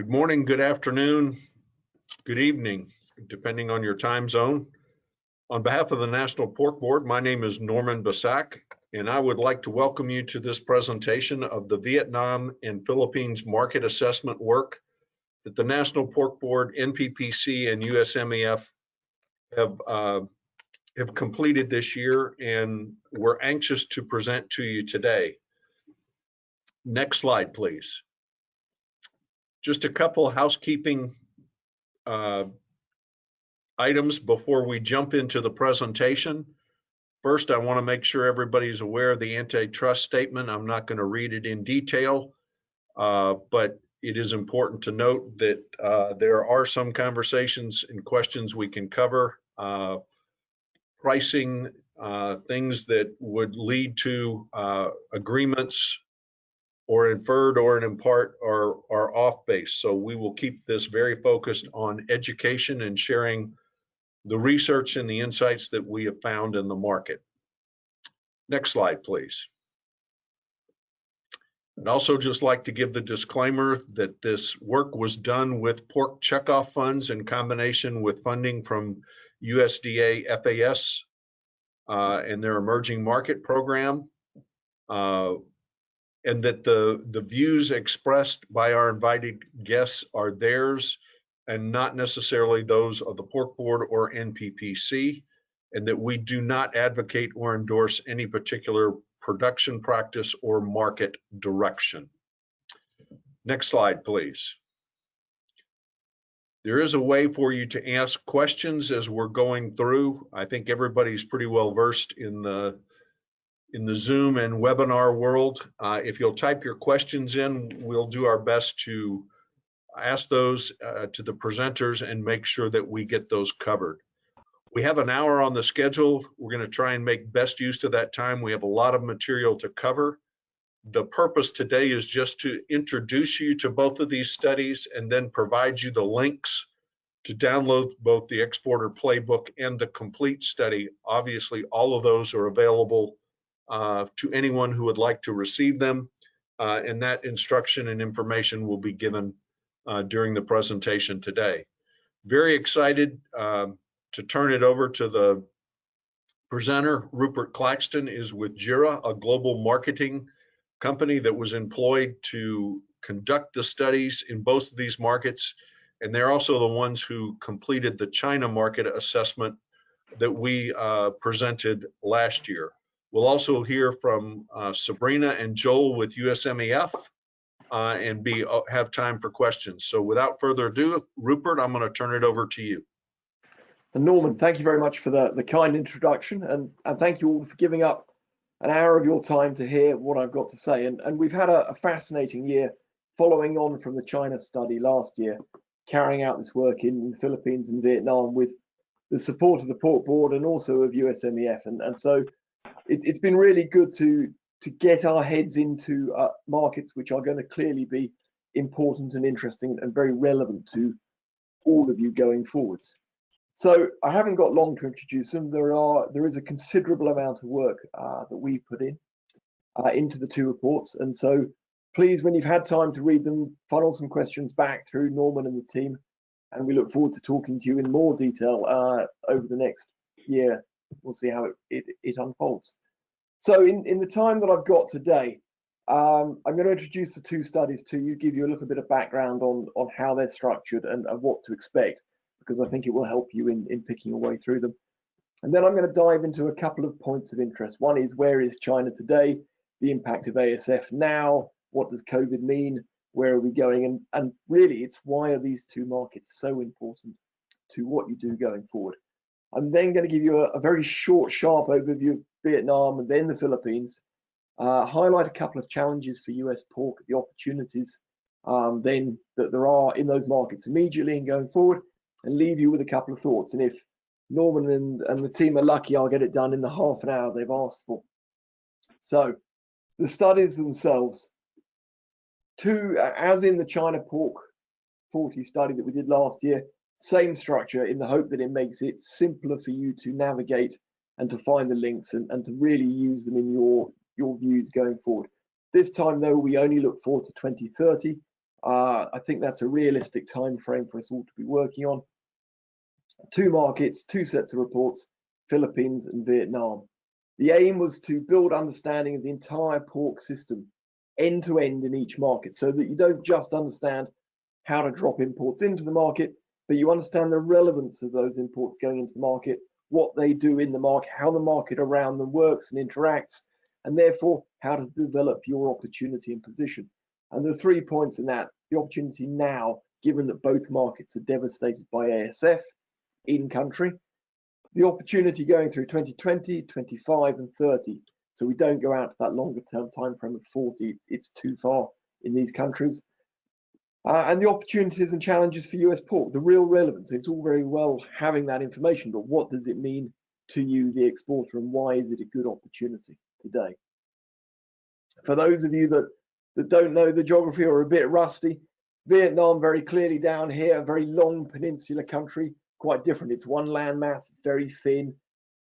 Good morning, good afternoon, good evening, depending on your time zone. On behalf of the National Pork Board, my name is Norman Basak, and I would like to welcome you to this presentation of the Vietnam and Philippines market assessment work that the National Pork Board, NPPC, and USMEF have completed this year, and we're anxious to present to you today. Next slide, please. Just a couple housekeeping items before we jump into the presentation. First, I want to make sure everybody's aware of the antitrust statement. I'm not going to read it in detail, but it is important to note that there are some conversations and questions we can cover. Pricing, things that would lead to agreements or inferred or in part are off base. So we will keep this very focused on education and sharing the research and the insights that we have found in the market. Next slide, please. I'd also just like to give the disclaimer that this work was done with Pork Checkoff funds in combination with funding from USDA FAS and their emerging market program. And that the views expressed by our invited guests are theirs and not necessarily those of the Pork Board or NPPC, and that we do not advocate or endorse any particular production practice or market direction. Next slide, please. There is a way for you to ask questions as we're going through. I think everybody's pretty well versed in the Zoom and webinar world. If you'll type your questions in, we'll do our best to ask those to the presenters and make sure that we get those covered. We have an hour on the schedule. We're going to try and make best use of that time. We have a lot of material to cover. The purpose today is just to introduce you to both of these studies and then provide you the links to download both the exporter playbook and the complete study. Obviously, all of those are available to anyone who would like to receive them, and that instruction and information will be given during the presentation today. Very excited to turn it over to the presenter. Rupert Claxton is with Gira, a global marketing company that was employed to conduct the studies in both of these markets, and they're also the ones who completed the China market assessment that we presented last year. We'll also hear from Sabrina and Joel with USMEF and have time for questions. So without further ado, Rupert, I'm going to turn it over to you. And Norman, thank you very much for the kind introduction, and thank you all for giving up an hour of your time to hear what I've got to say. And we've had a fascinating year following on from the China study last year, carrying out this work in the Philippines and Vietnam with the support of the Pork Board and also of USMEF. And so it's been really good to get our heads into markets which are going to clearly be important and interesting and very relevant to all of you going forwards. So I haven't got long to introduce them. There is a considerable amount of work that we put into the two reports, and so please, when you've had time to read them, funnel some questions back through Norman and the team, and we look forward to talking to you in more detail over the next year. We'll see how it unfolds. So in the time that I've got today, I'm going to introduce the two studies to you, give you a little bit of background on how they're structured and what to expect, because I think it will help you in picking your way through them. And then I'm going to dive into a couple of points of interest. One is, where is China today? The impact of ASF now? What does COVID mean? Where are we going? And really, it's why are these two markets so important to what you do going forward? I'm then going to give you a very short, sharp overview of Vietnam and then the Philippines, highlight a couple of challenges for US pork, the opportunities then that there are in those markets immediately and going forward, and leave you with a couple of thoughts. And if Norman and the team are lucky, I'll get it done in the half an hour they've asked for. So the studies themselves, as in the China Pork 40 study that we did last year, same structure, in the hope that it makes it simpler for you to navigate and to find the links and to really use them in your views going forward. This time, though, we only look forward to 2030. I think that's a realistic time frame for us all to be working on. 2 markets, 2 sets of reports, Philippines and Vietnam. The aim was to build understanding of the entire pork system, end to end in each market, so that you don't just understand how to drop imports into the market, but you understand the relevance of those imports going into the market, what they do in the market, how the market around them works and interacts, and therefore how to develop your opportunity and position. And the 3 points in that: the opportunity now, given that both markets are devastated by ASF in country, the opportunity going through 2020, 25 and 30. So we don't go out to that longer term time frame of 40. It's too far in these countries. And the opportunities and challenges for US pork, the real relevance. It's all very well having that information, but what does it mean to you, the exporter, and why is it a good opportunity today? For those of you that don't know the geography or are a bit rusty, Vietnam very clearly down here, a very long peninsular country, quite different. It's one landmass, it's very thin.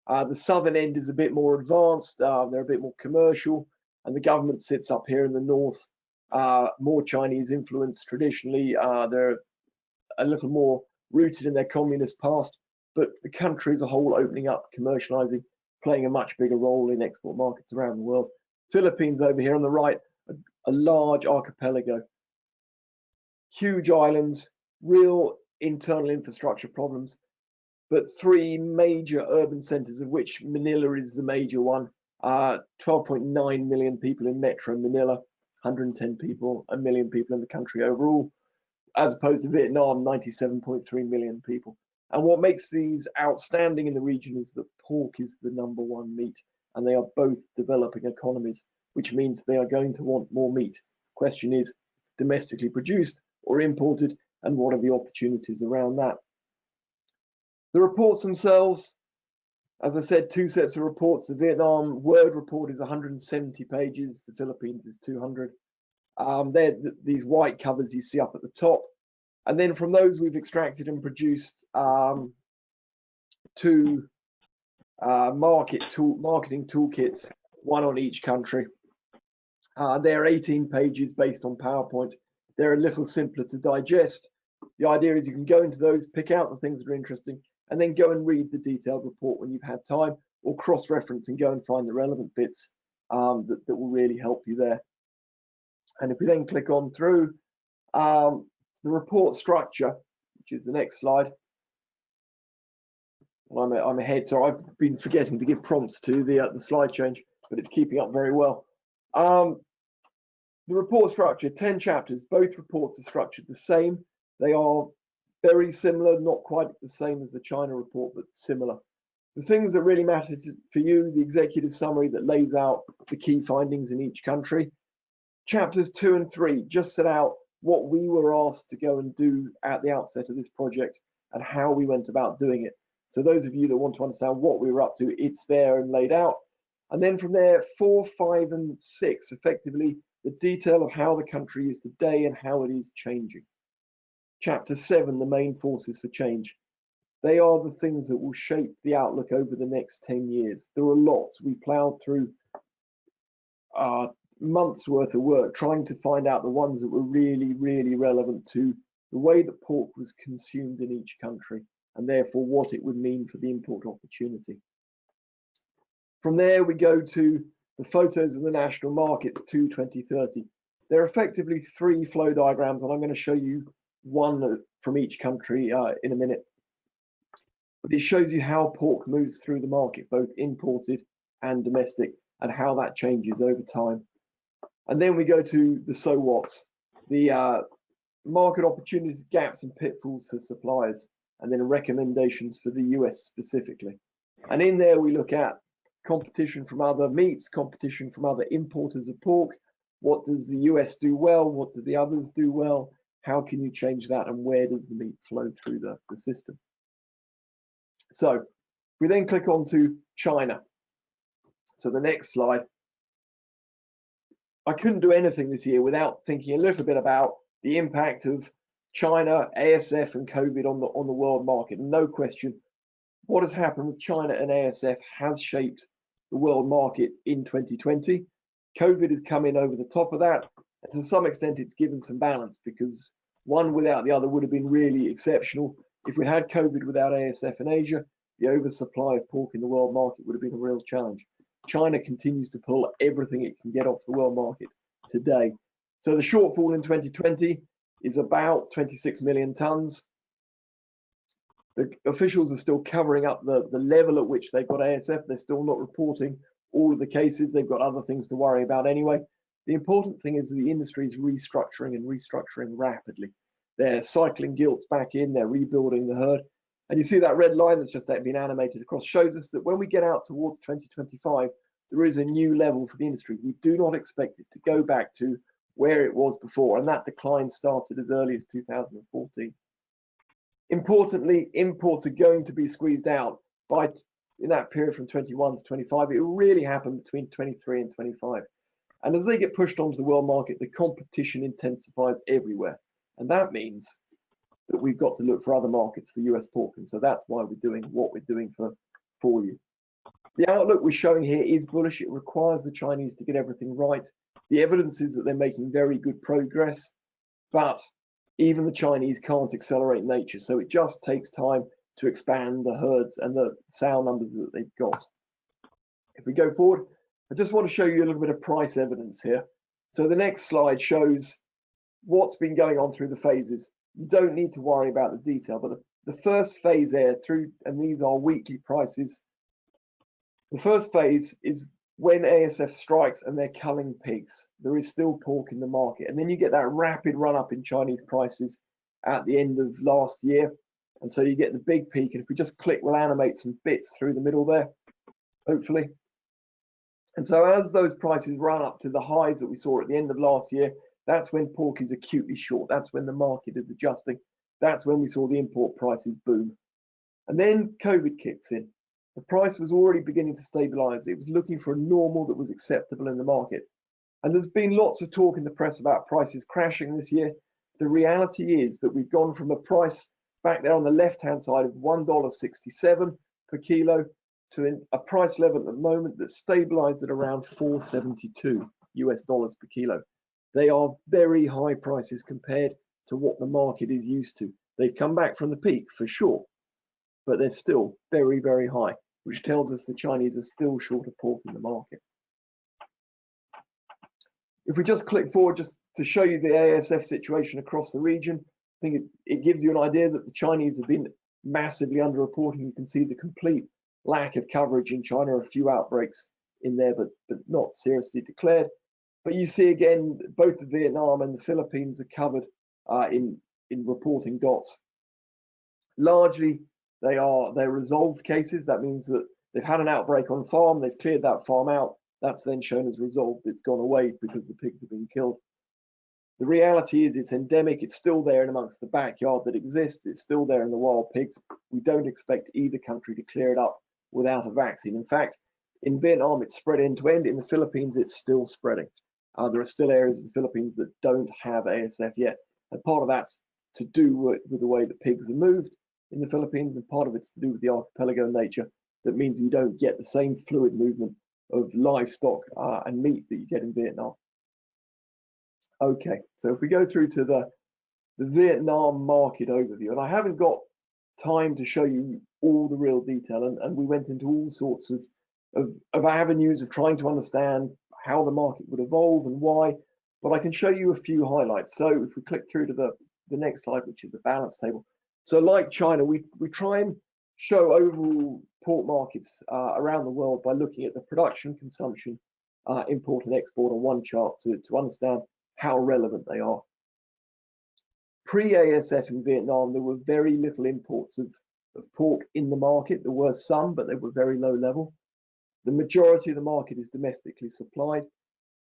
The southern end is a bit more advanced, they're a bit more commercial, and the government sits up here in the north, more Chinese influence traditionally. They're a little more rooted in their communist past, but the country as a whole opening up, commercializing, playing a much bigger role in export markets around the world. Philippines over here on the right, a large archipelago, huge islands, real internal infrastructure problems, but 3 major urban centers, of which Manila is the major one. 12.9 million people in Metro Manila, 110 people, a million people in the country overall, as opposed to Vietnam, 97.3 million people. And what makes these outstanding in the region is that pork is the #1 meat, and they are both developing economies, which means they are going to want more meat. Question is, domestically produced or imported, and what are the opportunities around that? The reports themselves, as I said, 2 sets of reports. The Vietnam Word report is 170 pages, the Philippines is 200. They're these white covers you see up at the top. And then from those we've extracted and produced 2 marketing toolkits, 1 on each country. They're 18 pages based on PowerPoint. They're a little simpler to digest. The idea is you can go into those, pick out the things that are interesting, and then go and read the detailed report when you've had time, or cross-reference and go and find the relevant bits that will really help you there. And if we then click on through the report structure, which is the next slide. Well, I'm ahead, so I've been forgetting to give prompts to the slide change, but it's keeping up very well. The report structure, 10 chapters. Both reports are structured the same. They are very similar, not quite the same as the China report, but similar. The things that really matter for you, the executive summary that lays out the key findings in each country. Chapters 2 and 3 just set out what we were asked to go and do at the outset of this project and how we went about doing it. So those of you that want to understand what we were up to, it's there and laid out. And then from there, 4, 5, and 6, effectively, the detail of how the country is today and how it is changing. Chapter 7, the main forces for change. They are the things that will shape the outlook over the next 10 years. There are lots. We plowed through months worth of work trying to find out the ones that were really, really relevant to the way that pork was consumed in each country, and therefore what it would mean for the import opportunity. From there, we go to the photos of the national markets to 2030. They're effectively 3 flow diagrams, and I'm going to show you one from each country in a minute. But it shows you how pork moves through the market, both imported and domestic, and how that changes over time. And then we go to the so what's, the market opportunities, gaps, and pitfalls for suppliers, and then recommendations for the US specifically. And in there, we look at competition from other meats, competition from other importers of pork. What does the US do well? What do the others do well? How can you change that? And where does the meat flow through the system? So we then click on to China. So the next slide. I couldn't do anything this year without thinking a little bit about the impact of China, ASF, and COVID on the world market. And no question, what has happened with China and ASF has shaped the world market in 2020. COVID has come in over the top of that. And to some extent, it's given some balance, because one without the other would have been really exceptional. If we had COVID without ASF in Asia, the oversupply of pork in the world market would have been a real challenge. China continues to pull everything it can get off the world market today. So the shortfall in 2020 is about 26 million tons. The officials are still covering up the level at which they've got ASF. They're still not reporting all of the cases. They've got other things to worry about anyway. The important thing is that the industry is restructuring, and restructuring rapidly. They're cycling gilts back in, they're rebuilding the herd. And you see that red line that's just been animated across shows us that when we get out towards 2025, there is a new level for the industry. We do not expect it to go back to where it was before, and that decline started as early as 2014. Importantly, imports are going to be squeezed out in that period from 21 to 25. It will really happen between 23 and 25. And as they get pushed onto the world market, the competition intensifies everywhere. And that means that we've got to look for other markets for US pork. And so that's why we're doing what we're doing for you. The outlook we're showing here is bullish. It requires the Chinese to get everything right. The evidence is that they're making very good progress, but even the Chinese can't accelerate nature. So it just takes time to expand the herds and the sow numbers that they've got. If we go forward, I just want to show you a little bit of price evidence here. So the next slide shows what's been going on through the phases. You don't need to worry about the detail, but the first phase there and these are weekly prices. The first phase is when ASF strikes and they're culling pigs. There is still pork in the market. And then you get that rapid run up in Chinese prices at the end of last year. And so you get the big peak. And if we just click, we'll animate some bits through the middle there, hopefully. And so as those prices run up to the highs that we saw at the end of last year, that's when pork is acutely short. That's when the market is adjusting. That's when we saw the import prices boom. And then COVID kicks in. The price was already beginning to stabilize. It was looking for a normal that was acceptable in the market. And there's been lots of talk in the press about prices crashing this year. The reality is that we've gone from a price back there on the left-hand side of $1.67 per kilo to a price level at the moment that's stabilized at around $4.72 US dollars per kilo. They are very high prices compared to what the market is used to. They've come back from the peak for sure, but they're still very, very high, which tells us the Chinese are still short of pork in the market. If we just click forward just to show you the ASF situation across the region, I think it gives you an idea that the Chinese have been massively underreporting. You can see the complete lack of coverage in China, a few outbreaks in there, but not seriously declared. But you see again, both the Vietnam and the Philippines are covered in reporting dots. Largely, they're resolved cases. That means that they've had an outbreak on farm, they've cleared that farm out. That's then shown as resolved. It's gone away because the pigs have been killed. The reality is it's endemic. It's still there in amongst the backyard that exists. It's still there in the wild pigs. We don't expect either country to clear it up without a vaccine. In fact, in Vietnam, it's spread end to end. In the Philippines, it's still spreading. There are still areas of the Philippines that don't have ASF yet. And part of that's to do with the way that pigs are moved in the Philippines, and part of it's to do with the archipelago nature. That means you don't get the same fluid movement of livestock and meat that you get in Vietnam. Okay, so if we go through to the Vietnam market overview, and I haven't got time to show you all the real detail, and we went into all sorts of avenues of trying to understand how the market would evolve and why, but I can show you a few highlights. So if we click through to the next slide, which is the balance table. So like China, we try and show overall pork markets around the world by looking at the production, consumption, import and export on one chart to understand how relevant they are. Pre-ASF in Vietnam, there were very little imports of pork in the market. There were some, but they were very low level. The majority of the market is domestically supplied.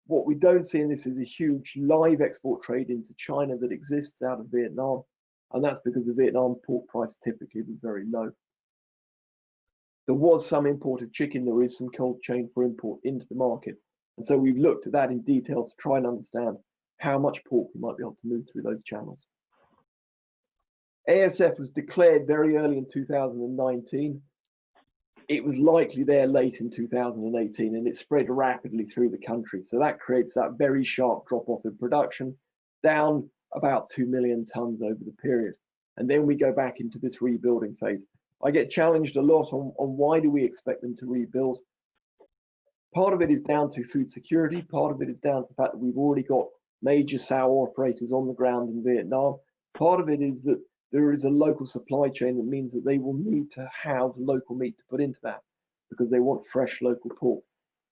What we don't see in this is a huge live export trade into China that exists out of Vietnam, and that's because the Vietnam pork price typically was very low. There was some imported chicken. There is some cold chain for import into the market, and so we've looked at that in detail to try and understand how much pork we might be able to move through those channels. ASF was declared very early in 2019. it was likely there late in 2018, and it spread rapidly through the country. So that creates that very sharp drop off in production, down about 2 million tons over the period. And then we go back into this rebuilding phase. I get challenged a lot on why do we expect them to rebuild. Part of it is down to food security. Part of it is down to the fact that we've already got major sow operators on the ground in Vietnam. Part of it is that there is a local supply chain that means that they will need to have local meat to put into that because they want fresh local pork.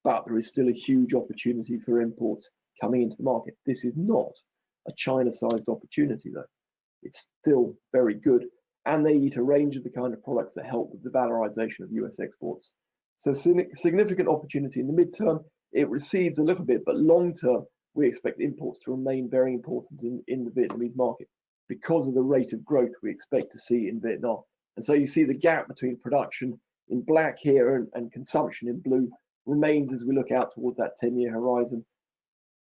But there is still a huge opportunity for imports coming into the market. This is not a China-sized opportunity, though. It's still very good. And they eat a range of the kind of products that help with the valorization of US exports. So significant opportunity in the midterm. It recedes a little bit, but long term, we expect imports to remain very important in the Vietnamese market because of the rate of growth we expect to see in Vietnam. And so you see the gap between production in black here and consumption in blue remains as we look out towards that 10-year horizon.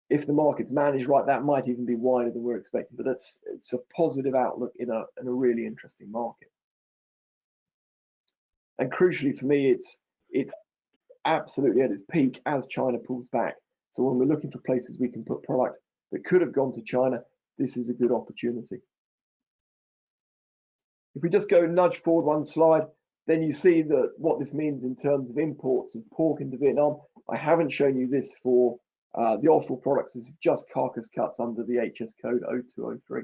If the market's managed right, that might even be wider than we're expecting, but it's a positive outlook in a really interesting market. And crucially for me, it's absolutely at its peak as China pulls back. So when we're looking for places we can put product that could have gone to China, this is a good opportunity. If we just go nudge forward one slide, then you see that what this means in terms of imports of pork into Vietnam. I haven't shown you this for the offal products. This is just carcass cuts under the HS code 0203.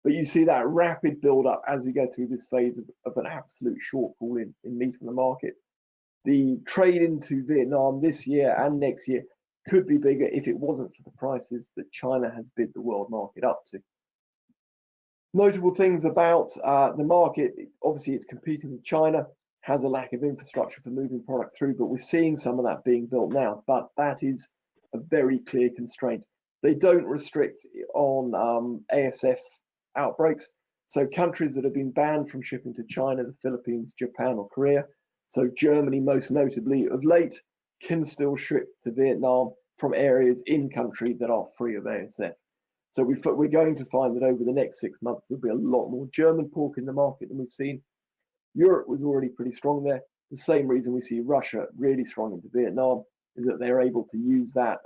But you see that rapid build up as we go through this phase of an absolute shortfall in meat on the market. The trade into Vietnam this year and next year could be bigger if it wasn't for the prices that China has bid the world market up to. Notable things about the market, obviously it's competing with China, has a lack of infrastructure for moving product through, but we're seeing some of that being built now, but that is a very clear constraint. They don't restrict on ASF outbreaks, so countries that have been banned from shipping to China, the Philippines, Japan or Korea, so Germany most notably of late, can still ship to Vietnam from areas in country that are free of ASF. So we're going to find that over the next 6 months, there'll be a lot more German pork in the market than we've seen. Europe was already pretty strong there. The same reason we see Russia really strong into Vietnam is that they're able to use that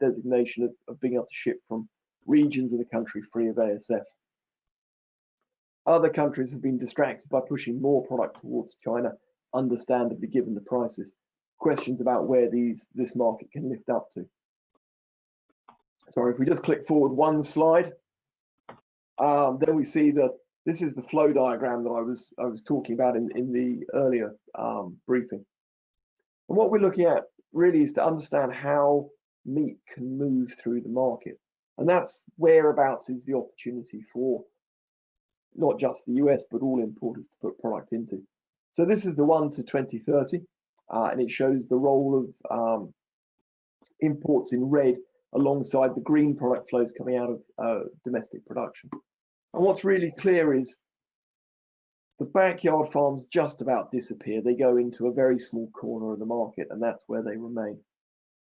designation of being able to ship from regions of the country free of ASF. Other countries have been distracted by pushing more product towards China, understandably given the prices. Questions about where this market can lift up to. Sorry, if we just click forward one slide, then we see that this is the flow diagram that I was talking about in the earlier briefing. And what we're looking at really is to understand how meat can move through the market. And that's whereabouts is the opportunity for not just the US, but all importers to put product into. So this is the one to 2030, and it shows the role of imports in red alongside the green product flows coming out of domestic production. And what's really clear is the backyard farms just about disappear. They go into a very small corner of the market, and that's where they remain.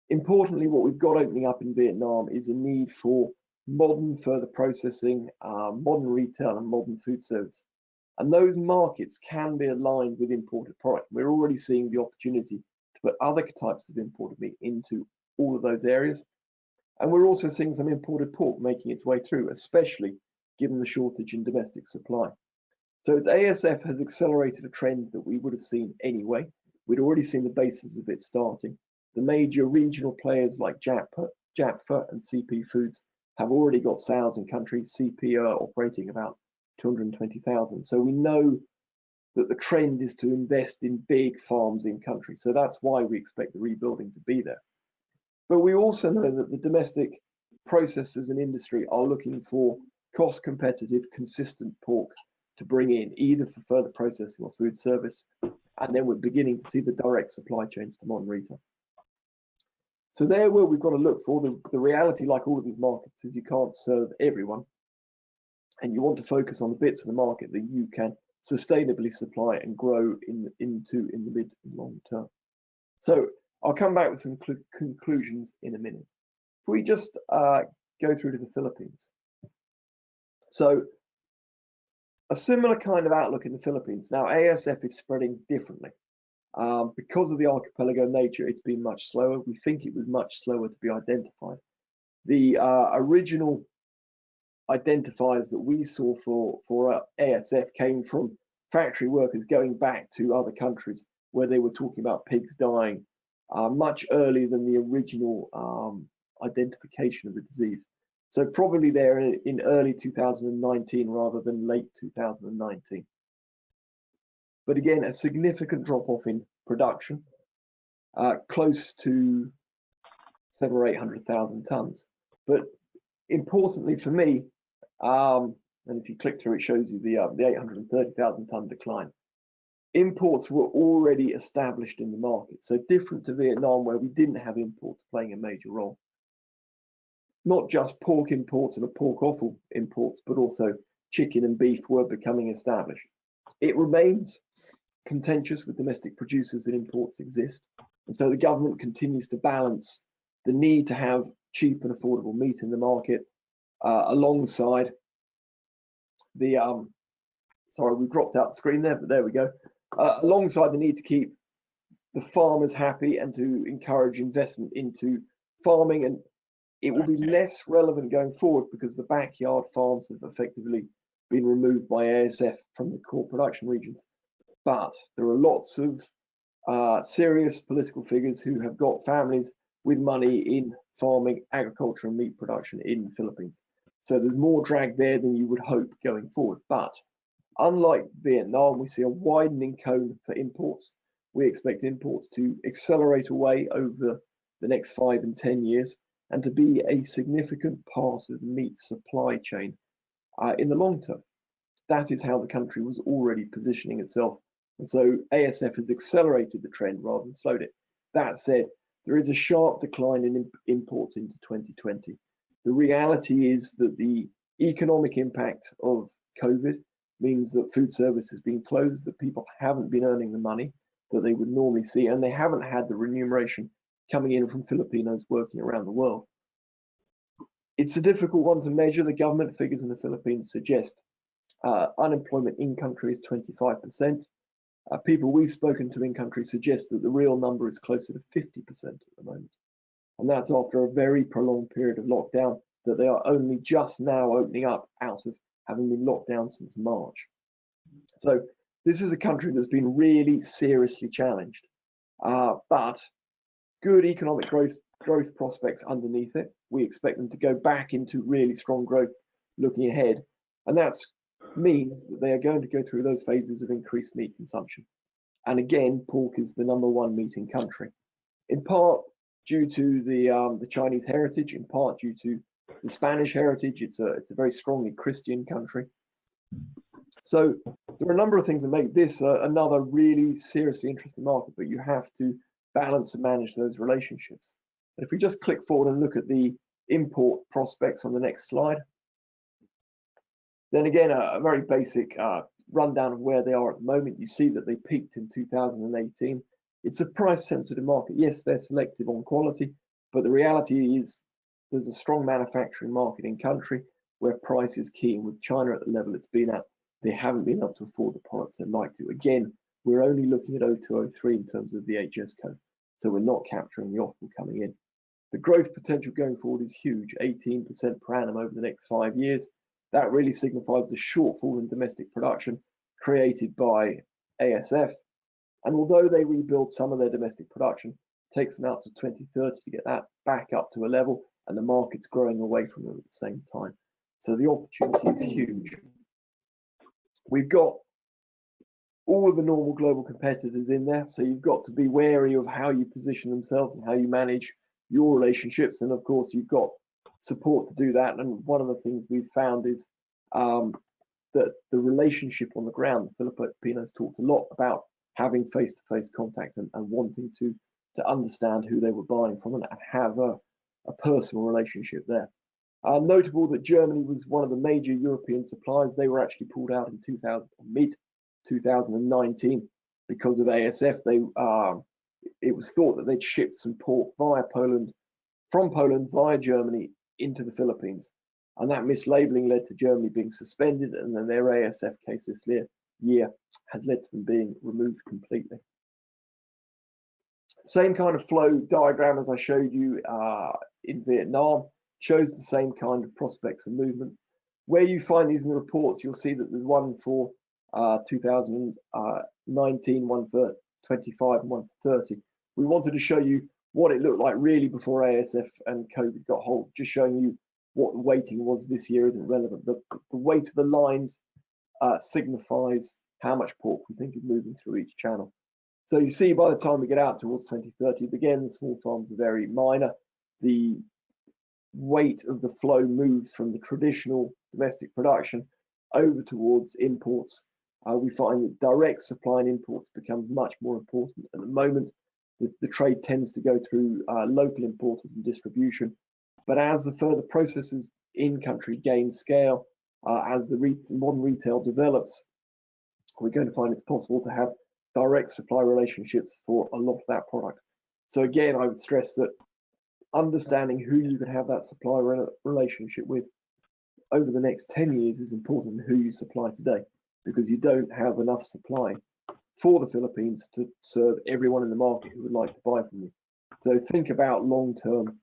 Importantly, what we've got opening up in Vietnam is a need for modern further processing, modern retail and modern food service. And those markets can be aligned with imported product. We're already seeing the opportunity to put other types of imported meat into all of those areas. And we're also seeing some imported pork making its way through, especially given the shortage in domestic supply. So its ASF has accelerated a trend that we would have seen anyway. We'd already seen the basis of it starting. The major regional players like Japfa and CP Foods have already got sows in country. CP are operating about 220,000. So we know that the trend is to invest in big farms in country. So that's why we expect the rebuilding to be there. But we also know that the domestic processors and industry are looking for cost competitive, consistent pork to bring in, either for further processing or food service. And then we're beginning to see the direct supply chains to modern retail. So there where we've got to look for the reality, like all of these markets, is you can't serve everyone. And you want to focus on the bits of the market that you can sustainably supply and grow into in the mid and long term. So I'll come back with some conclusions in a minute. If we just go through to the Philippines. So a similar kind of outlook in the Philippines. Now ASF is spreading differently. Because of the archipelago nature, it's been much slower. We think it was much slower to be identified. The original identifiers that we saw for ASF came from factory workers going back to other countries where they were talking about pigs dying much earlier than the original identification of the disease. So probably there in early 2019 rather than late 2019. But again, a significant drop off in production, close to 700,000 or 800,000 tons. But importantly for me, and if you click through, it shows you the 830,000 ton decline. Imports were already established in the market, so different to Vietnam where we didn't have imports playing a major role. Not just pork imports and pork offal imports, but also chicken and beef were becoming established. It remains contentious with domestic producers that imports exist, and so the government continues to balance the need to have cheap and affordable meat in the market alongside the sorry, we dropped out the screen there, but there we go. Alongside the need to keep the farmers happy and to encourage investment into farming. And it will be less relevant going forward because the backyard farms have effectively been removed by ASF from the core production regions. But there are lots of serious political figures who have got families with money in farming, agriculture and meat production in the Philippines. So there's more drag there than you would hope going forward. But unlike Vietnam, we see a widening cone for imports. We expect imports to accelerate away over the next 5 and 10 years and to be a significant part of the meat supply chain in the long term. That is how the country was already positioning itself. And so ASF has accelerated the trend rather than slowed it. That said, there is a sharp decline in imports into 2020. The reality is that the economic impact of COVID means that food service has been closed, that people haven't been earning the money that they would normally see, and they haven't had the remuneration coming in from Filipinos working around the world. It's a difficult one to measure. The government figures in the Philippines suggest unemployment in country is 25%. People we've spoken to in country suggest that the real number is closer to 50% at the moment. And that's after a very prolonged period of lockdown that they are only just now opening up out of having been locked down since March. So this is a country that's been really seriously challenged, but good economic growth prospects underneath it. We expect them to go back into really strong growth looking ahead. And that means that they are going to go through those phases of increased meat consumption. And again, pork is the #1 meat in country, in part due to the Chinese heritage, in part due to the Spanish heritage. It's a very strongly Christian country. So there are a number of things that make this another really seriously interesting market, but you have to balance and manage those relationships. And if we just click forward and look at the import prospects on the next slide, then again, a very basic rundown of where they are at the moment. You see that they peaked in 2018. It's a price sensitive market. Yes, they're selective on quality, but the reality is there's a strong manufacturing market in country where price is key. And with China at the level it's been at, they haven't been able to afford the products they'd like to. Again, we're only looking at 0203 in terms of the HS code. So we're not capturing the offal coming in. The growth potential going forward is huge, 18% per annum over the next 5 years. That really signifies the shortfall in domestic production created by ASF. And although they rebuild some of their domestic production, it takes them out to 2030 to get that back up to a level, and the market's growing away from them at the same time. So the opportunity is huge. We've got all of the normal global competitors in there, so you've got to be wary of how you position themselves and how you manage your relationships. And of course, you've got support to do that. And one of the things we've found is that the relationship on the ground, the Filipinos talked a lot about having face-to-face contact and wanting to understand who they were buying from and have a personal relationship there. Notable that Germany was one of the major European suppliers. They were actually pulled out in mid-2019 because of ASF. It was thought that they'd shipped some pork from Poland via Germany into the Philippines, and that mislabeling led to Germany being suspended, and then their ASF case this year has led to them being removed completely. Same kind of flow diagram as I showed you in Vietnam, shows the same kind of prospects of movement. Where you find these in the reports, you'll see that there's one for 2019, one for 25, and one for 30. We wanted to show you what it looked like really before ASF and COVID got hold. Just showing you what the weighting was this year isn't relevant. The weight of the lines signifies how much pork we think is moving through each channel. So you see, by the time we get out towards 2030, again, the small farms are very minor. The weight of the flow moves from the traditional domestic production over towards imports. We find that direct supply and imports becomes much more important at the moment. The trade tends to go through local importers and distribution. But as the further processes in country gain scale, as the modern retail develops, we're going to find it's possible to have direct supply relationships for a lot of that product. So again, I would stress that understanding who you can have that supply relationship with over the next 10 years is important than who you supply today, because you don't have enough supply for the Philippines to serve everyone in the market who would like to buy from you. So think about long-term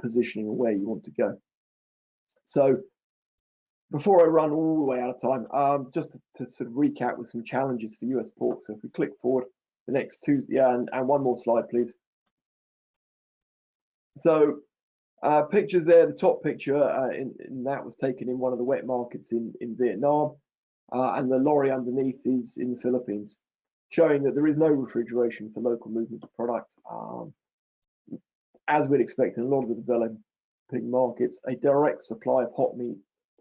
positioning and where you want to go. So before I run all the way out of time, just to sort of recap with some challenges for US pork. So if we click forward the next two, and one more slide, please. So pictures there, the top picture in that was taken in one of the wet markets in Vietnam, and the lorry underneath is in the Philippines, showing that there is no refrigeration for local movement of product. As we'd expect in a lot of the developing markets, a direct supply of hot meat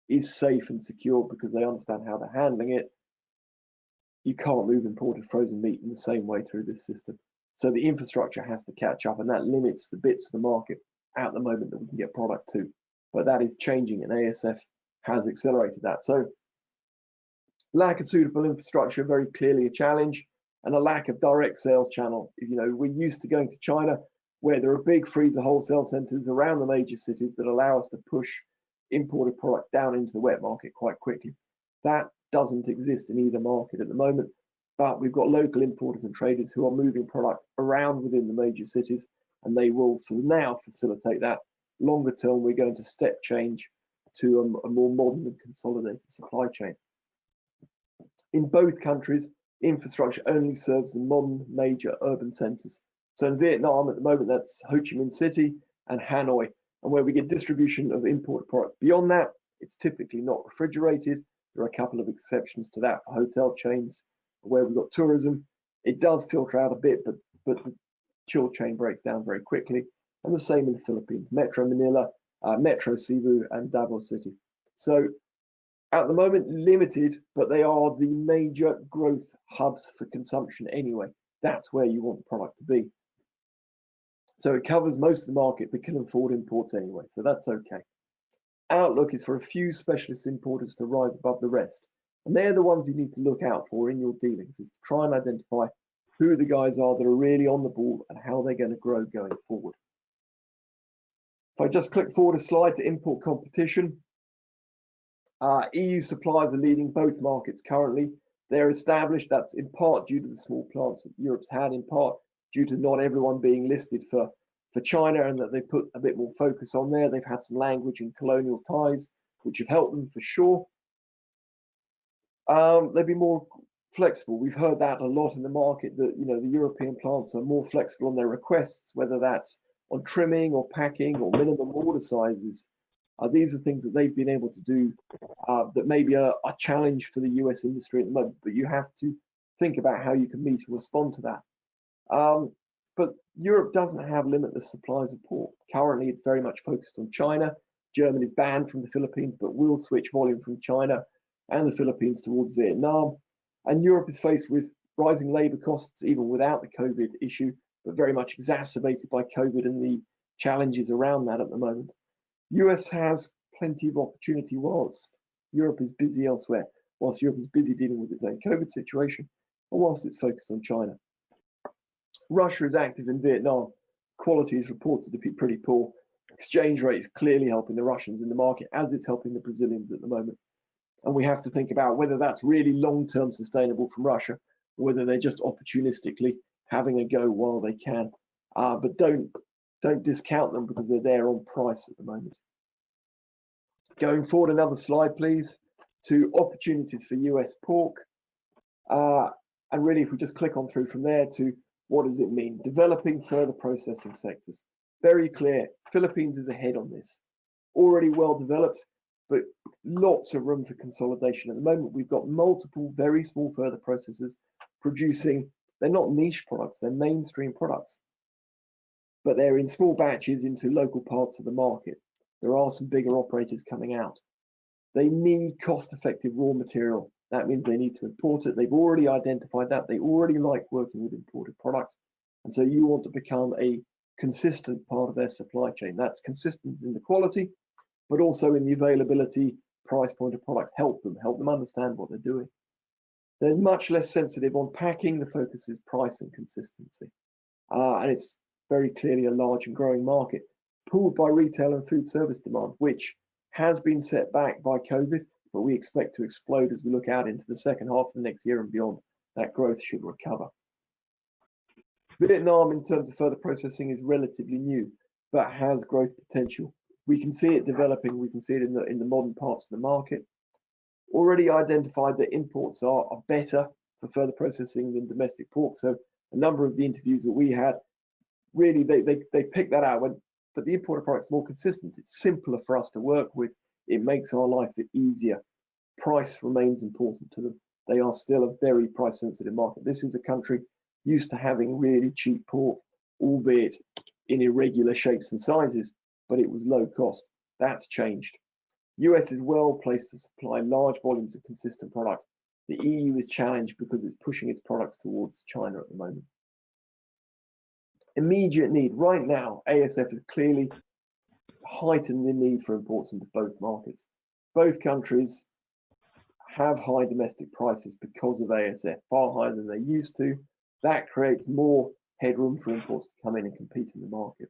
is safe and secure because they understand how they're handling it. You can't move imported frozen meat in the same way through this system. So the infrastructure has to catch up, and that limits the bits of the market at the moment that we can get product to. But that is changing, and ASF has accelerated that. So lack of suitable infrastructure, very clearly a challenge, and a lack of direct sales channel. You know, we're used to going to China, where there are big freezer wholesale centers around the major cities that allow us to push imported product down into the wet market quite quickly. That doesn't exist in either market at the moment, but we've got local importers and traders who are moving product around within the major cities, and they will for now facilitate that. Longer term, we're going to step change to a more modern and consolidated supply chain. In both countries, infrastructure only serves the modern major urban centers. So in Vietnam at the moment, that's Ho Chi Minh City and Hanoi, and where we get distribution of imported product. Beyond that, it's typically not refrigerated. There are a couple of exceptions to that for hotel chains where we've got tourism. It does filter out a bit, but the chill chain breaks down very quickly. And the same in the Philippines, Metro Manila, Metro Cebu, and Davao City. So at the moment, limited, but they are the major growth hubs for consumption anyway. That's where you want the product to be. So it covers most of the market, but can afford imports anyway, so that's okay. Outlook is for a few specialist importers to rise above the rest. And they're the ones you need to look out for in your dealings, is to try and identify who the guys are that are really on the ball and how they're going to grow going forward. If I just click forward a slide to import competition, EU suppliers are leading both markets currently. They're established. That's in part due to the small plants that Europe's had, in part due to not everyone being listed for China, and that they put a bit more focus on there. They've had some language and colonial ties, which have helped them for sure. They'd be more flexible. We've heard that a lot in the market, that the European plants are more flexible on their requests, whether that's on trimming or packing or minimum order sizes. These are things that they've been able to do that may be a challenge for the US industry at the moment, but you have to think about how you can meet and respond to that. But Europe doesn't have limitless supplies of pork. Currently, it's very much focused on China. Germany is banned from the Philippines, but will switch volume from China and the Philippines towards Vietnam. And Europe is faced with rising labor costs, even without the COVID issue, but very much exacerbated by COVID and the challenges around that at the moment. US has plenty of opportunity whilst Europe is busy elsewhere, whilst Europe is busy dealing with its own COVID situation, and whilst it's focused on China. Russia is active in Vietnam. Quality is reported to be pretty poor. Exchange rate is clearly helping the Russians in the market, as it's helping the Brazilians at the moment. And we have to think about whether that's really long-term sustainable from Russia, or whether they're just opportunistically having a go while they can. but don't discount them because they're there on price at the moment. Going forward, another slide, please, to opportunities for US pork. And really, if we just click on through from there to what does it mean? Developing further processing sectors. Very clear, Philippines is ahead on this. Already well developed, but lots of room for consolidation. At the moment, we've got multiple very small further processors producing, they're not niche products, they're mainstream products, but they're in small batches into local parts of the market. There are some bigger operators coming out. They need cost-effective raw material. That means they need to import it. They've already identified that. They already like working with imported products. And so you want to become a consistent part of their supply chain. That's consistent in the quality, but also in the availability, price point of product. Help them understand what they're doing. They're much less sensitive on packing. The focus is price and consistency. And it's very clearly a large and growing market, pulled by retail and food service demand, which has been set back by COVID, but we expect to explode as we look out into the second half of the next year and beyond. That growth should recover. Vietnam, in terms of further processing, is relatively new, but has growth potential. We can see it developing. We can see it in the modern parts of the market. Already identified that imports are better for further processing than domestic pork. So a number of the interviews that we had, really they picked that out. But the imported product's more consistent. It's simpler for us to work with. It makes our life easier. Price remains important to them. They are still a very price sensitive market. This is a country used to having really cheap pork, albeit in irregular shapes and sizes, but it was low cost. That's changed. US is well placed to supply large volumes of consistent product. The EU is challenged because it's pushing its products towards China at the moment. Immediate need. Right now, ASF has clearly heightened the need for imports into both markets. Both countries have high domestic prices because of ASF, far higher than they used to. That creates more headroom for imports to come in and compete in the market.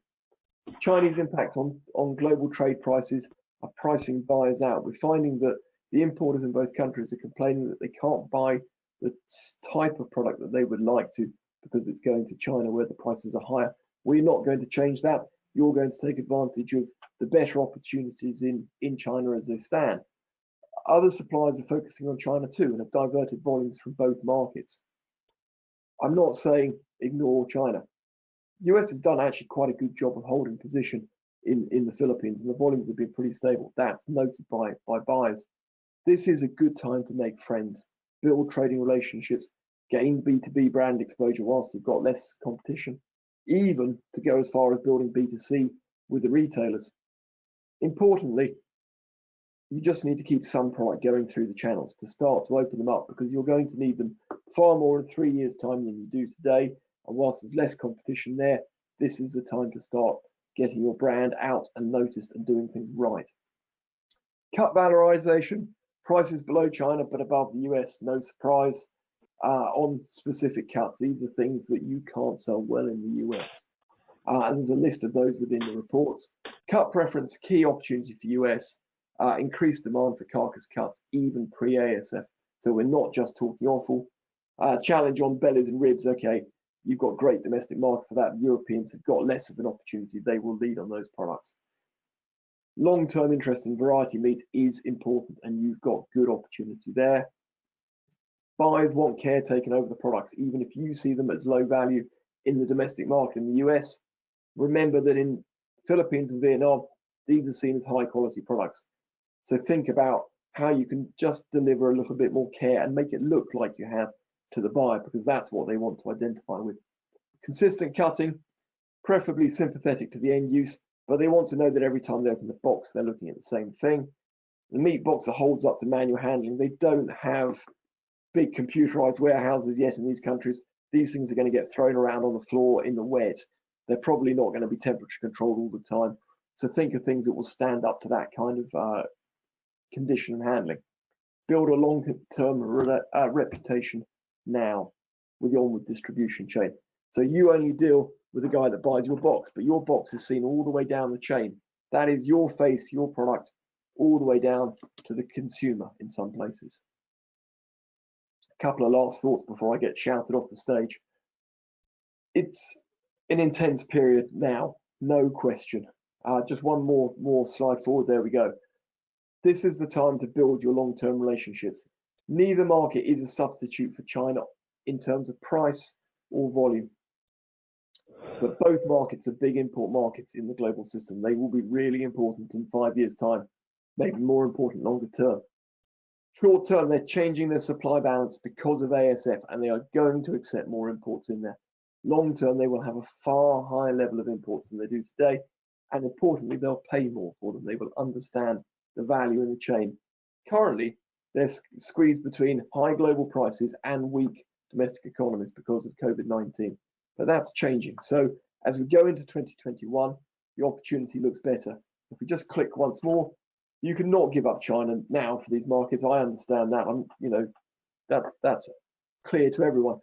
Chinese impact on global trade prices are pricing buyers out. We're finding that the importers in both countries are complaining that they can't buy the type of product that they would like to because it's going to China where the prices are higher. We're not going to change that. You're going to take advantage of the better opportunities in China as they stand. Other suppliers are focusing on China too and have diverted volumes from both markets. I'm not saying ignore China. US has done actually quite a good job of holding position in the Philippines, and the volumes have been pretty stable. That's noted by buyers. This is a good time to make friends, build trading relationships, gain B2B brand exposure whilst you've got less competition, even to go as far as building B2C with the retailers. Importantly, you just need to keep some product going through the channels to start to open them up, because you're going to need them far more in 3 years' time than you do today. And whilst there's less competition there, this is the time to start getting your brand out and noticed and doing things right. Cut valorization, prices below China but above the US, no surprise. On specific cuts, these are things that you can't sell well in the US. And there's a list of those within the reports. Cut preference, key opportunity for US. Increased demand for carcass cuts, even pre-ASF. So we're not just talking offal. Challenge on bellies and ribs. Okay, you've got great domestic market for that. Europeans have got less of an opportunity. They will lead on those products. Long-term interest in variety meat is important, and you've got good opportunity there. Buyers want care taken over the products, even if you see them as low value in the domestic market in the US. Remember that in Philippines and Vietnam, these are seen as high quality products. So think about how you can just deliver a little bit more care and make it look like you have to the buyer, because that's what they want to identify with. Consistent cutting, preferably sympathetic to the end use, but they want to know that every time they open the box, they're looking at the same thing. The meat boxer holds up to manual handling. They don't have big computerized warehouses yet in these countries. These things are going to get thrown around on the floor in the wet. They're probably not going to be temperature controlled all the time. So think of things that will stand up to that kind of condition and handling. Build a long-term reputation now with the onward distribution chain. So you only deal with the guy that buys your box, but your box is seen all the way down the chain. That is your face, your product, all the way down to the consumer in some places. A couple of last thoughts before I get shouted off the stage. It's an intense period now, no question. Just one more slide forward. There we go. This is the time to build your long-term relationships. Neither market is a substitute for China in terms of price or volume. But both markets are big import markets in the global system. They will be really important in 5 years' time, maybe more important longer term. Short term, they're changing their supply balance because of ASF, and they are going to accept more imports in there. Long term, they will have a far higher level of imports than they do today. And importantly, they'll pay more for them. They will understand the value in the chain. Currently, they're squeezed between high global prices and weak domestic economies because of COVID-19. But that's changing. So as we go into 2021, the opportunity looks better. If we just click once more, you cannot give up China now for these markets. I understand that. That's clear to everyone.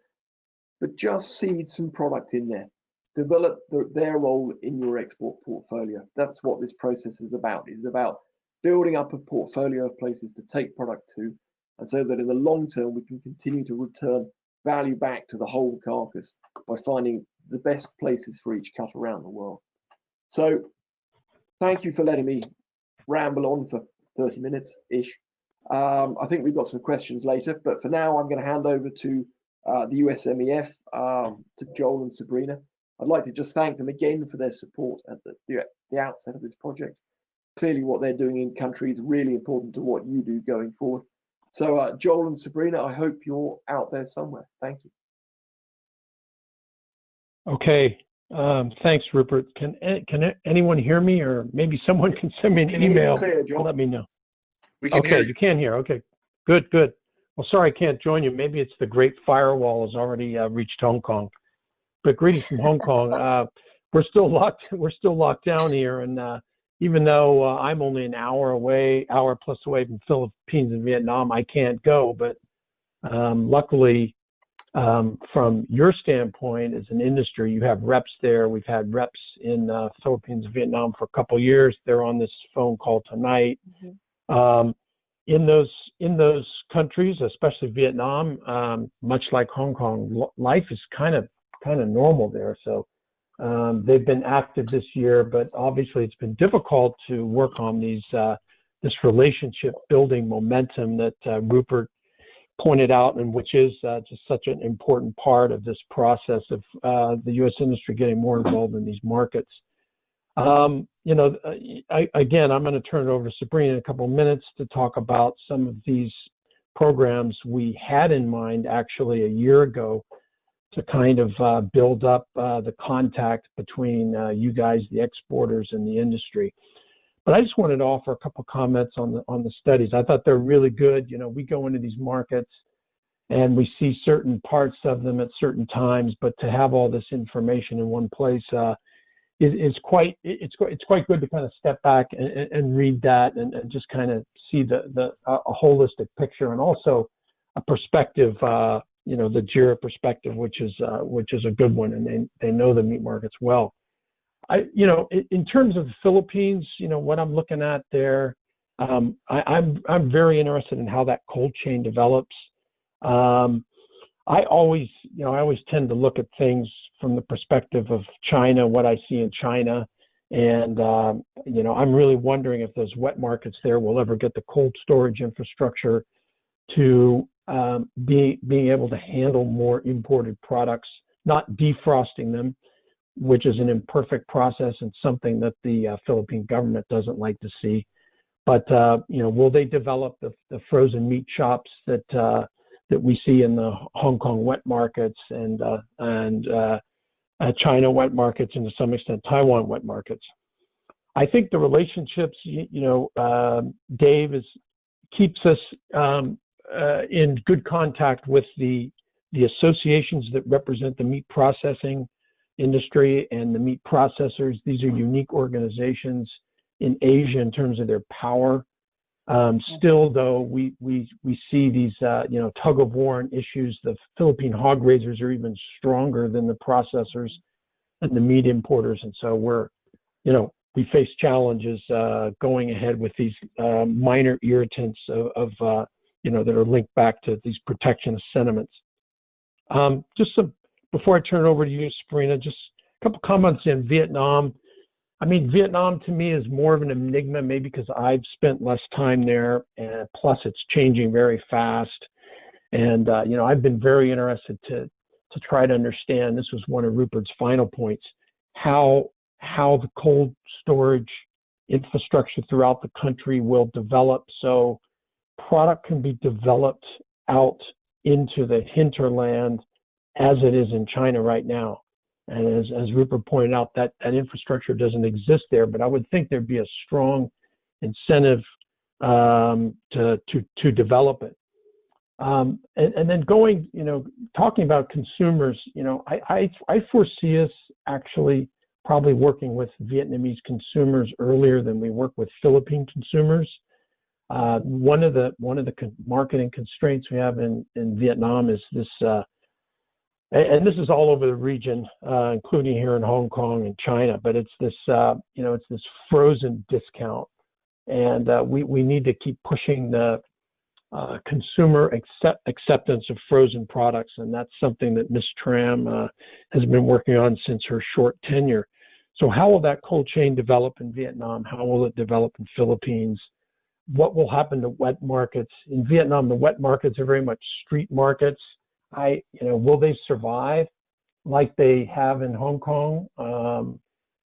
But just seed some product in there. Develop their role in your export portfolio. That's what this process is about. It's about building up a portfolio of places to take product to, and so that in the long term we can continue to return value back to the whole carcass by finding the best places for each cut around the world. So thank you for letting me ramble on for 30 minutes-ish. I think we've got some questions later, but for now I'm going to hand over to the USMEF, to Joel and Sabrina. I'd like to just thank them again for their support at the outset of this project. Clearly what they're doing in country is really important to what you do going forward. So Joel and Sabrina, I hope you're out there somewhere. Thank you. Okay. Thanks, Rupert. Can anyone hear me, or maybe someone can send me an email and let me know? We can hear you. You can hear. Okay. Good. Well, sorry I can't join you. Maybe it's the Great Firewall has already reached Hong Kong. But greetings from Hong Kong. We're still locked down here, and even though I'm only an hour plus away from Philippines and Vietnam, I can't go. But luckily, from your standpoint as an industry, you have reps there. We've had reps in Philippines and Vietnam for a couple of years. They're on this phone call tonight. Mm-hmm. In those countries, especially Vietnam, much like Hong Kong, life is kind of normal there. So they've been active this year, but obviously it's been difficult to work on this relationship building momentum that Rupert pointed out, and which is just such an important part of this process of the U.S. industry getting more involved in these markets. Again, I'm going to turn it over to Sabrina in a couple of minutes to talk about some of these programs we had in mind actually a year ago to kind of build up the contact between you guys, the exporters, and the industry. But I just wanted to offer a couple of comments on the studies. I thought they're really good. We go into these markets and we see certain parts of them at certain times, but to have all this information in one place it's quite good to kind of step back and read that and just kind of see a holistic picture, and also a perspective, the Gira perspective, which is a good one, and they know the meat markets well. In terms of the Philippines, what I'm looking at there, I'm very interested in how that cold chain develops. I always tend to look at things from the perspective of China, what I see in China, and I'm really wondering if those wet markets there will ever get the cold storage infrastructure to being able to handle more imported products, not defrosting them, which is an imperfect process and something that the Philippine government doesn't like to see. But will they develop the frozen meat shops that we see in the Hong Kong wet markets and China wet markets, and to some extent Taiwan wet markets? I think the relationships, Dave keeps us in good contact with the associations that represent the meat processing industry and the meat processors. These are unique organizations in Asia in terms of their power. Still, though, we see these tug of war and issues. The Philippine hog raisers are even stronger than the processors and the meat importers, and so we face challenges going ahead with these minor irritants of that are linked back to these protectionist sentiments. Before I turn it over to you, Sabrina, just couple comments in Vietnam. I mean, Vietnam to me is more of an enigma, maybe because I've spent less time there, and plus it's changing very fast. And I've been very interested to try to understand. This was one of Rupert's final points: how the cold storage infrastructure throughout the country will develop, so product can be developed out into the hinterland as it is in China right now. And as Rupert pointed out, that infrastructure doesn't exist there, but I would think there'd be a strong incentive to develop it. And then talking about consumers, I foresee us actually probably working with Vietnamese consumers earlier than we work with Philippine consumers. One of the marketing constraints we have in Vietnam is this, and this is all over the region, including here in Hong Kong and China. But it's this, it's this frozen discount, and we need to keep pushing the consumer acceptance of frozen products, and that's something that Ms. Tram has been working on since her short tenure. So how will that cold chain develop in Vietnam? How will it develop in Philippines? What will happen to wet markets? In Vietnam, the wet markets are very much street markets. Will they survive like they have in Hong Kong?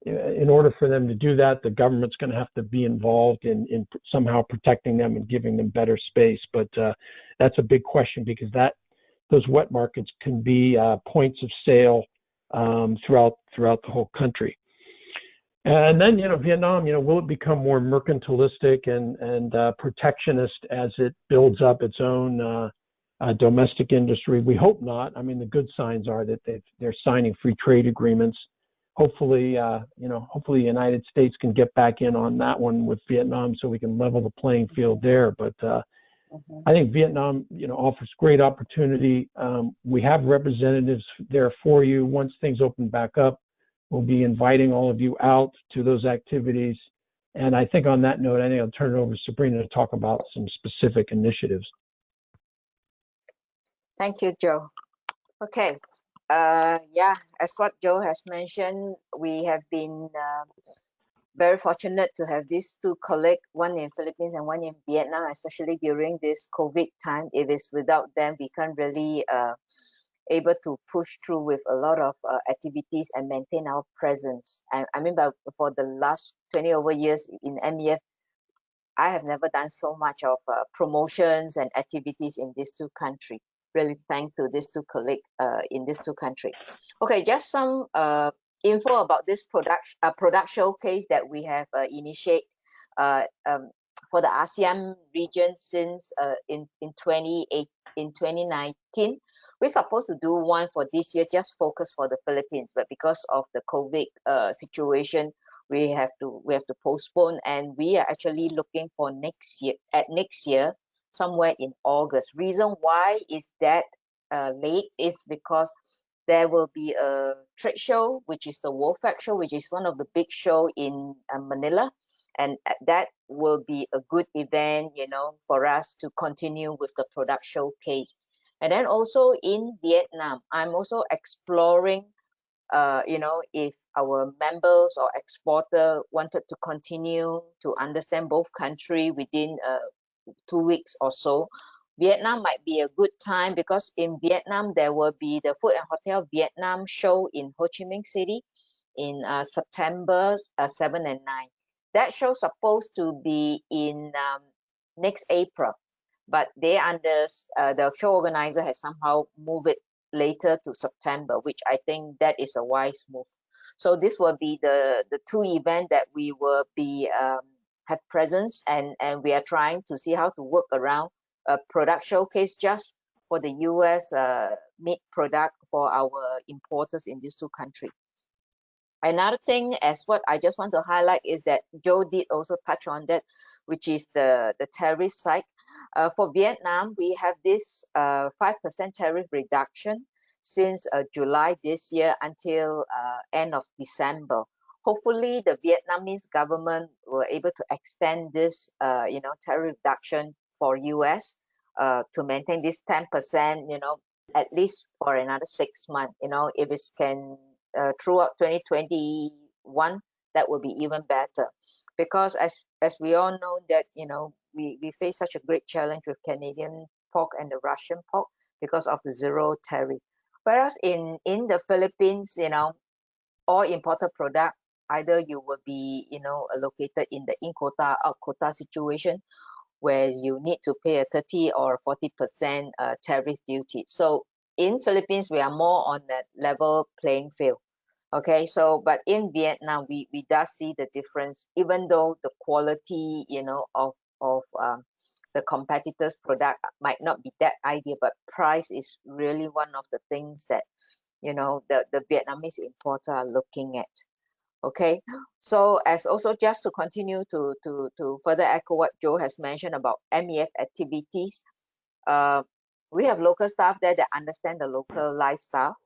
In order for them to do that, the government's going to have to be involved in somehow protecting them and giving them better space. But that's a big question, because those wet markets can be points of sale throughout the whole country. And then, Vietnam, will it become more mercantilistic and protectionist as it builds up its own domestic industry? We hope not. I mean, the good signs are that they're signing free trade agreements. Hopefully, hopefully the United States can get back in on that one with Vietnam, so we can level the playing field there. But I think Vietnam, offers great opportunity. We have representatives there for you. Once things open back up, we'll be inviting all of you out to those activities. And I think on that note, I think I'll turn it over to Sabrina to talk about some specific initiatives. Thank you, Joe. Okay. As what Joe has mentioned, we have been very fortunate to have these two colleagues, one in Philippines and one in Vietnam, especially during this COVID time. If it's without them, we can't really able to push through with a lot of activities and maintain our presence. I mean, for the last 20 over years in MEF, I have never done so much of promotions and activities in these two countries. Really thank to these two colleagues in these two countries. Okay, just some info about this product showcase that we have initiated for the ASEAN region since in 2019. We're supposed to do one for this year, just focus for the Philippines, but because of the COVID situation, we have to postpone, and we are actually looking for next year, somewhere in August. Reason why is that late is because there will be a trade show, which is the WOFAC show, which is one of the big show in Manila, and that will be a good event, for us to continue with the product showcase. And then also in Vietnam, I'm also exploring, if our members or exporter wanted to continue to understand both countries within 2 weeks or so. Vietnam might be a good time, because in Vietnam there will be the Food and Hotel Vietnam show in Ho Chi Minh City in September 7 and 9. That show supposed to be in next April, but the show organizer has somehow moved it later to September, which I think that is a wise move. So this will be the two events that we will be have presence, and we are trying to see how to work around a product showcase just for the US meat product for our importers in these two countries. Another thing, as what I just want to highlight, is that Joe did also touch on that, which is the tariff side. For Vietnam, we have this 5% tariff reduction since July this year until end of December. Hopefully, the Vietnamese government were able to extend this, tariff reduction for US to maintain this 10%, at least for another 6 months. If it can throughout 2021, that will be even better. Because as we all know that, you know, we face such a great challenge with Canadian pork and the Russian pork because of the zero tariff. Whereas in the Philippines, you know, all imported product, either you will be, you know, located in the in quota, out quota situation, where you need to pay a 30 or 40% tariff duty. So in Philippines, we are more on that level playing field. Okay, so but in Vietnam, we does see the difference, even though the quality, you know, of the competitors' product might not be that ideal, but price is really one of the things that, you know, the Vietnamese importer are looking at. Okay, so as also just to continue to further echo what Joe has mentioned about MEF activities, we have local staff there that understand the local lifestyle.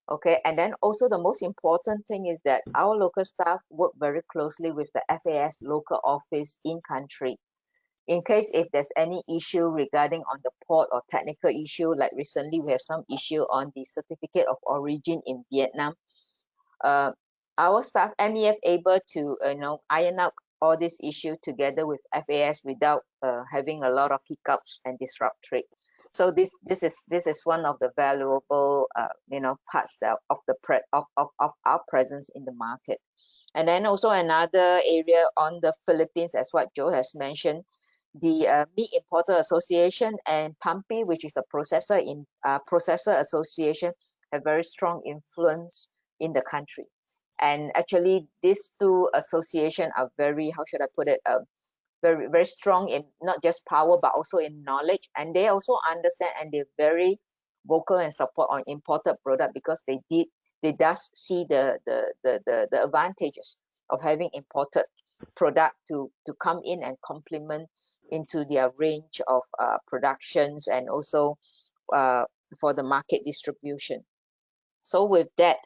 Okay, and then also the most important thing is that our local staff work very closely with the FAS local office in country. In case if there's any issue regarding on the port or technical issue, like recently we have some issue on the certificate of origin in Vietnam, our staff MEF able to iron out all this issue together with FAS without having a lot of hiccups and disrupt trade. So this is one of the valuable parts of our presence in the market. And then also another area on the Philippines, as what Joe has mentioned, the Meat Importer Association and PAMPI, which is the Processor Association, have very strong influence in the country. And actually, these two associations are very, how should I put it, very, very strong in not just power, but also in knowledge. And they also understand, and they're very vocal and support on imported product, because they does see the advantages of having imported product to come in and complement into their range of productions, and also for the market distribution. So with that,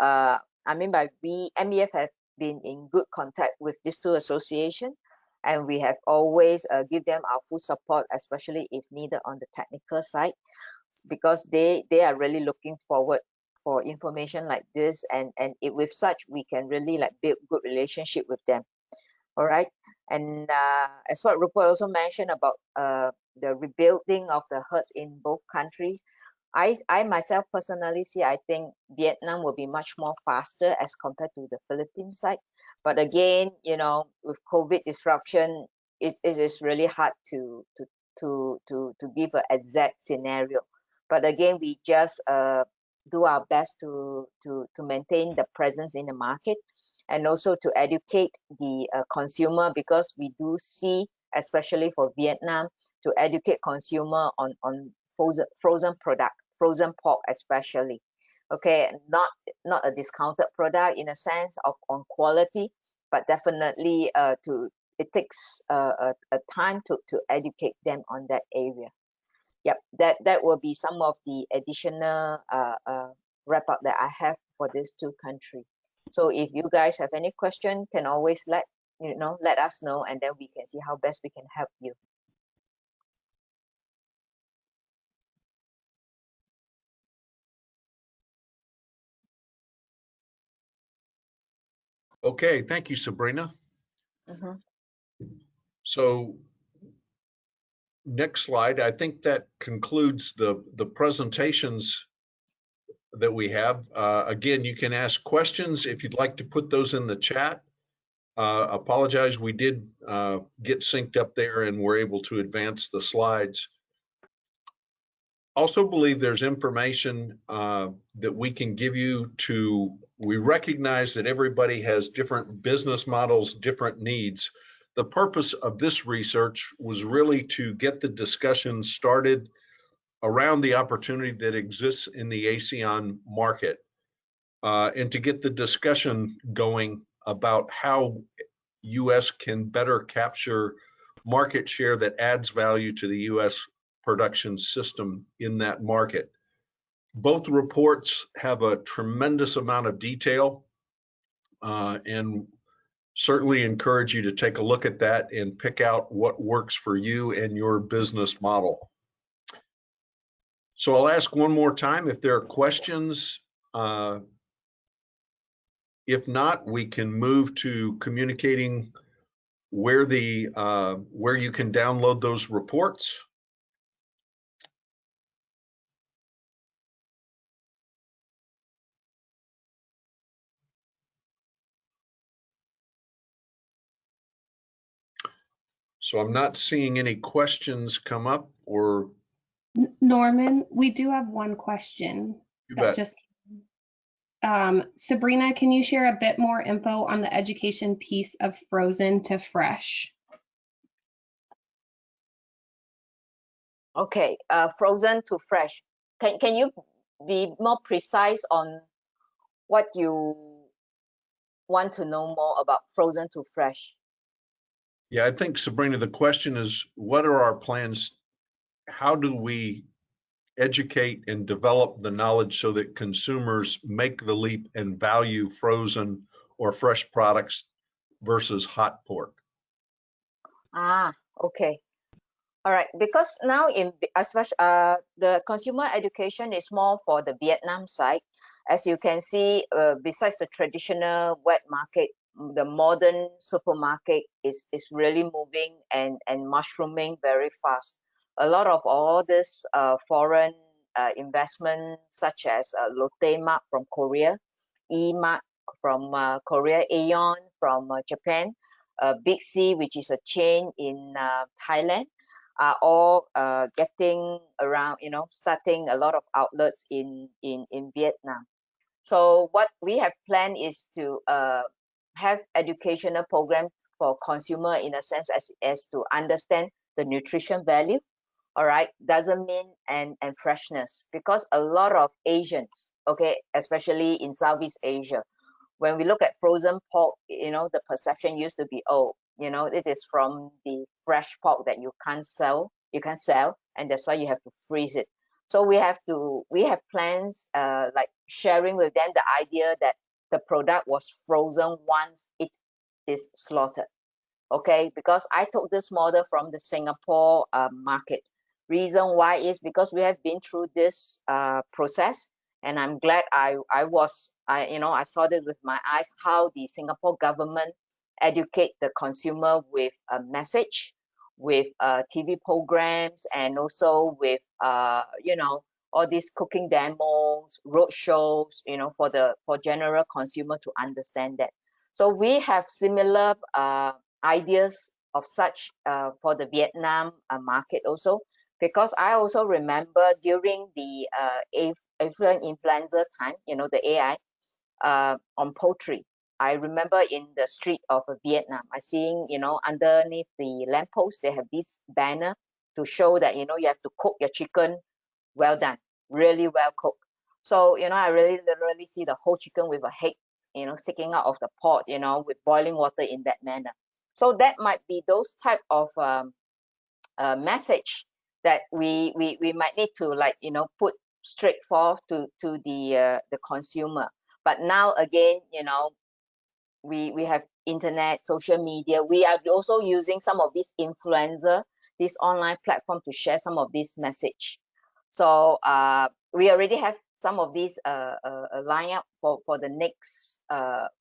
MEF have been in good contact with these two associations, and we have always give them our full support, especially if needed on the technical side, because they are really looking forward for information like this, and with such we can really like build good relationship with them. All right, and as what Rupert also mentioned about the rebuilding of the herds in both countries, I myself personally see, I think Vietnam will be much more faster as compared to the Philippines side. But again, you know, with COVID disruption, it is really hard to give an exact scenario. But again, we just do our best to maintain the presence in the market, and also to educate the consumer, because we do see, especially for Vietnam, to educate consumer on frozen product, frozen pork especially. Okay, not a discounted product in a sense of on quality, but definitely it takes a time to educate them on that area. Yep, that will be some of the additional wrap up that I have for these two countries. So if you guys have any question, can always let us know, and then we can see how best we can help you. Okay, thank you, Sabrina. So next slide. I think that concludes the presentations that we have. Again, you can ask questions if you'd like to put those in the chat. Apologize, we did get synced up there and we're able to advance the slides. Also believe there's information that we can give you we recognize that everybody has different business models, different needs. The purpose of this research was really to get the discussion started around the opportunity that exists in the ASEAN market, and to get the discussion going about how U.S. can better capture market share that adds value to the U.S. production system in that market. Both reports have a tremendous amount of detail, and certainly encourage you to take a look at that and pick out what works for you and your business model. So I'll ask one more time if there are questions If not, we can move to communicating where where you can download those reports. So I'm not seeing any questions come up, or Norman, we do have one question you that bet. just Sabrina, can you share a bit more info on the education piece of frozen to fresh? Okay, frozen to fresh. Can you be more precise on what you want to know more about frozen to fresh? Yeah, I think, Sabrina, the question is, what are our plans? How do we educate and develop the knowledge so that consumers make the leap and value frozen or fresh products versus hot pork? Ah, okay. All right, because now especially the consumer education is more for the Vietnam side. As you can see, besides the traditional wet market, the modern supermarket is really moving and mushrooming very fast. A lot of all this foreign investment, such as Lotte Mart from Korea, E-Mart from Korea, Aeon from Japan, Big C, which is a chain in Thailand, are all getting around, starting a lot of outlets in Vietnam. So what we have planned is to have educational program for consumer, in a sense, as to understand the nutrition value. All right, doesn't mean and freshness, because a lot of Asians, okay, especially in Southeast Asia, when we look at frozen pork, the perception used to be, oh, it is from the fresh pork that you can sell, and that's why you have to freeze it. So we have plans like sharing with them the idea that the product was frozen once it is slaughtered. Okay, because I took this model from the Singapore market. Reason why is because we have been through this process, and I'm glad I saw this with my eyes, how the Singapore government educate the consumer with a message, with TV programs, and also with all these cooking demos, road shows, for general consumer to understand that. So we have similar ideas of such for the Vietnam market also, because I also remember during the avian influenza time, the AI on poultry. I remember in the street of Vietnam, I seeing, underneath the lamppost, they have this banner to show that, you have to cook your chicken well done, really well cooked. So, I really literally see the whole chicken with a head, sticking out of the pot, with boiling water in that manner. So that might be those type of message that we might need to put straight forth to the consumer. But now again, we have internet, social media. We are also using some of these influencer, this online platform, to share some of this message. So we already have some of these line up for the next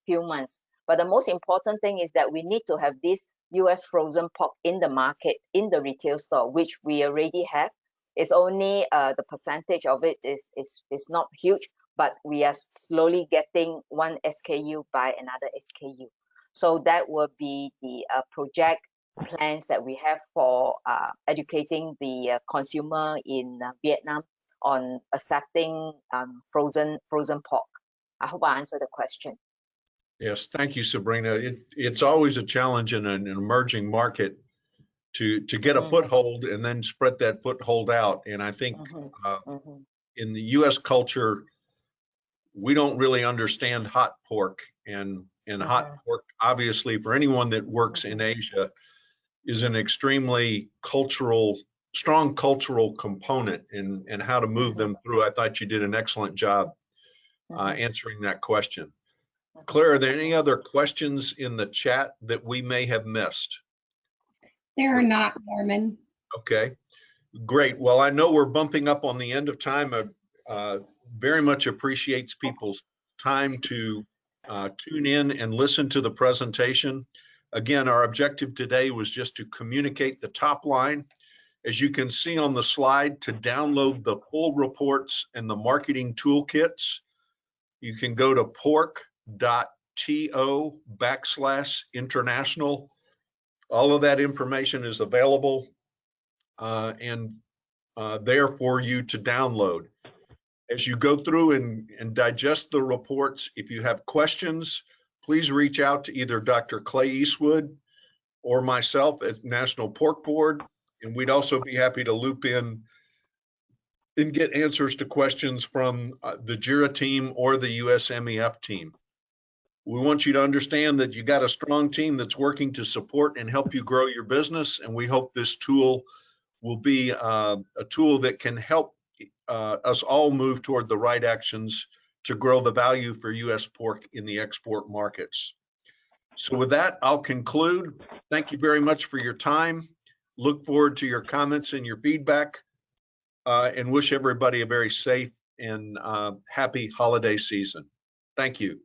few months. But the most important thing is that we need to have this US frozen pork in the market, in the retail store, which we already have. It's only the percentage of it is not huge, but we are slowly getting one SKU by another SKU. So that will be the project plans that we have for educating the consumer in Vietnam on accepting frozen pork. I hope I answered the question. Yes, thank you, Sabrina. It's always a challenge in an emerging market to get a foothold and then spread that foothold out. And I think in the U.S. culture, we don't really understand hot pork, and hot pork, obviously, for anyone that works in Asia, is an extremely strong cultural component in how to move them through. I thought you did an excellent job answering that question. Claire, are there any other questions in the chat that we may have missed? There are not, Norman. Okay, great. Well, I know we're bumping up on the end of time. Very much appreciates people's time to tune in and listen to the presentation. Again, our objective today was just to communicate the top line. As you can see on the slide, to download the full reports and the marketing toolkits, you can go to pork.to/international. All of that information is available and there for you to download. As you go through and digest the reports, if you have questions, please reach out to either Dr. Clay Eastwood or myself at National Pork Board, and we'd also be happy to loop in and get answers to questions from the Gira team or the USMEF team. We want you to understand that you got a strong team that's working to support and help you grow your business, and we hope this tool will be a tool that can help us all move toward the right actions to grow the value for U.S. pork in the export markets. So with that, I'll conclude. Thank you very much for your time. Look forward to your comments and your feedback, and wish everybody a very safe and happy holiday season. Thank you.